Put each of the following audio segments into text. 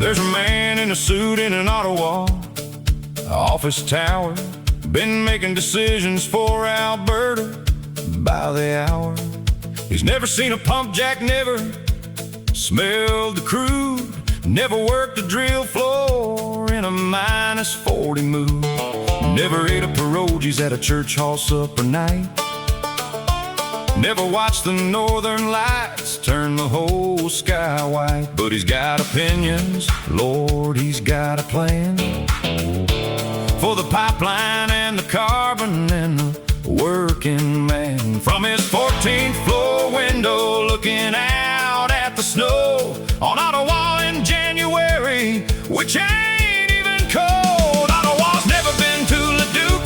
There's a man in a suit in an Ottawa office tower, been making decisions for Alberta by the hour. He's never seen a pump jack, never smelled the crude, never worked a drill floor in a -40 mood, never ate a pierogies at a church hall supper night, never watched the northern lights turn the whole sky white. But he's got opinions, Lord, he's got a plan for the pipeline and the carbon and the working man. From his 14th floor window looking out at the snow on Ottawa in January, which ain't even cold. Ottawa's never been to Leduc,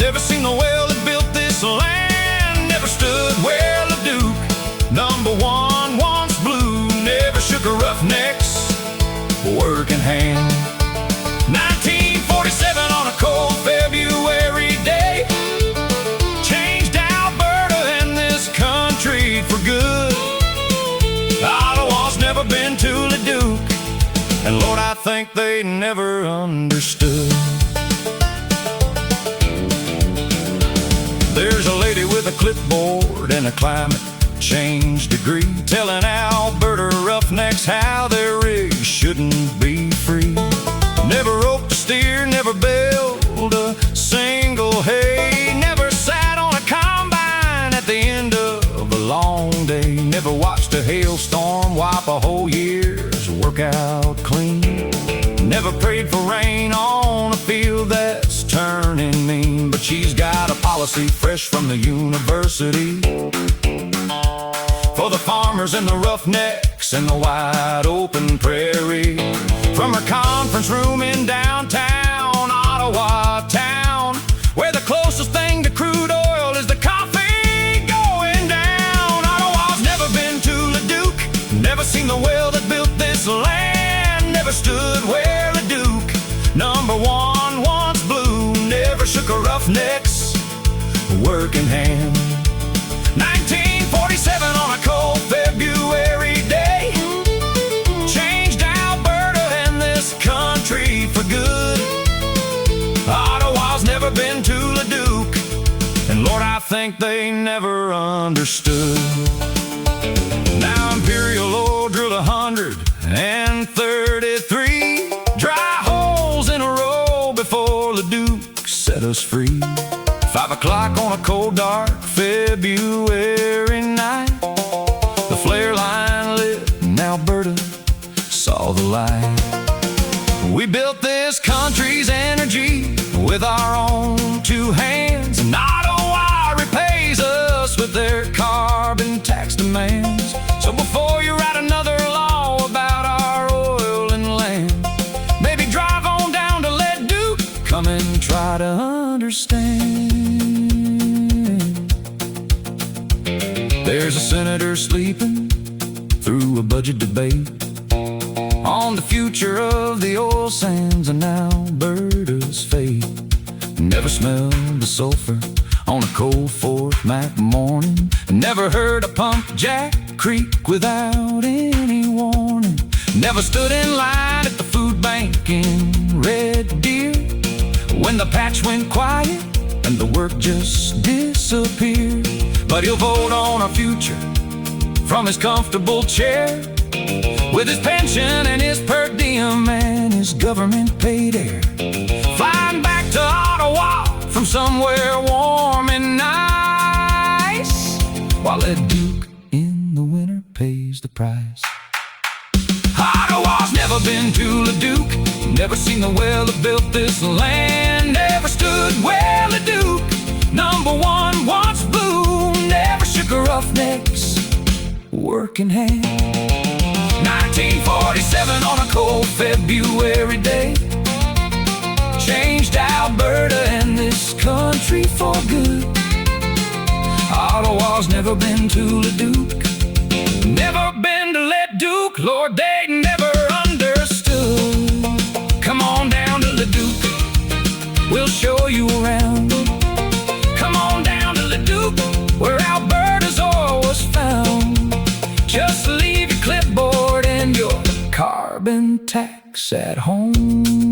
never seen the well that built this land, never stood where Leduc Number One once blew, never shook a Roughneck's working hand. 1947 on a cold February day changed Alberta and this country for good. Ottawa's never been to Leduc, and Lord, I think they never understood. There's a lady with a clipboard and a climate change degree, telling Alberta roughnecks how their rigs shouldn't be free. Never roped a steer, never bailed a single hay, never sat on a combine at the end of a long day, never watched a hailstorm wipe a whole year's work out clean, never prayed for rain on a field that's turning mean. But she's got a policy fresh from the university for the farmers and the roughnecks and the wide open prairie. From her conference room in downtown Ottawa town, where the closest thing to crude oil is the coffee going down. Ottawa's never been to Leduc, never seen the well that built this land, never stood where Leduc Number One once blew, never shook a Roughneck's working hand. 1947 on a cold February day changed Alberta and this country for good. Ottawa's never been to Leduc, and Lord, I think they never understood. Now Imperial Oil drilled 133 dry holes in a row before Leduc set us free. 5 o'clock on a cold, dark February night, the flare line lit and Alberta saw the light. We built this country's energy with our own 2 hands, and Ottawa repays us with their carbon tax demands. So before you write another law about our oil and land, maybe drive on down to Leduc, come and try to understand. There's a senator sleeping through a budget debate on the future of the oil sands and Alberta's fate. Never smelled the sulfur on a cold 4th Mac morning, never heard a pump jack creak without any warning, never stood in line at the food bank in Red Deer when the patch went quiet and the work just disappeared. But he'll vote on our future from his comfortable chair, with his pension and his per diem and his government paid air, flying back to Ottawa from somewhere warm and nice, while Leduc in the winter pays the price. Ottawa's never been to Leduc, never seen the well that built this land, never stood where Leduc Number One once blew, never shook a Roughneck's working hand. 1947 on a cold February day changed Alberta and this country for good. Ottawa's never been to Leduc, never been to Leduc, Lord, they never understood. Come on down to Leduc, we'll show you around. Come on down to Leduc, where Alberta's oil was found. Just leave your clipboard and your carbon tax relax at home.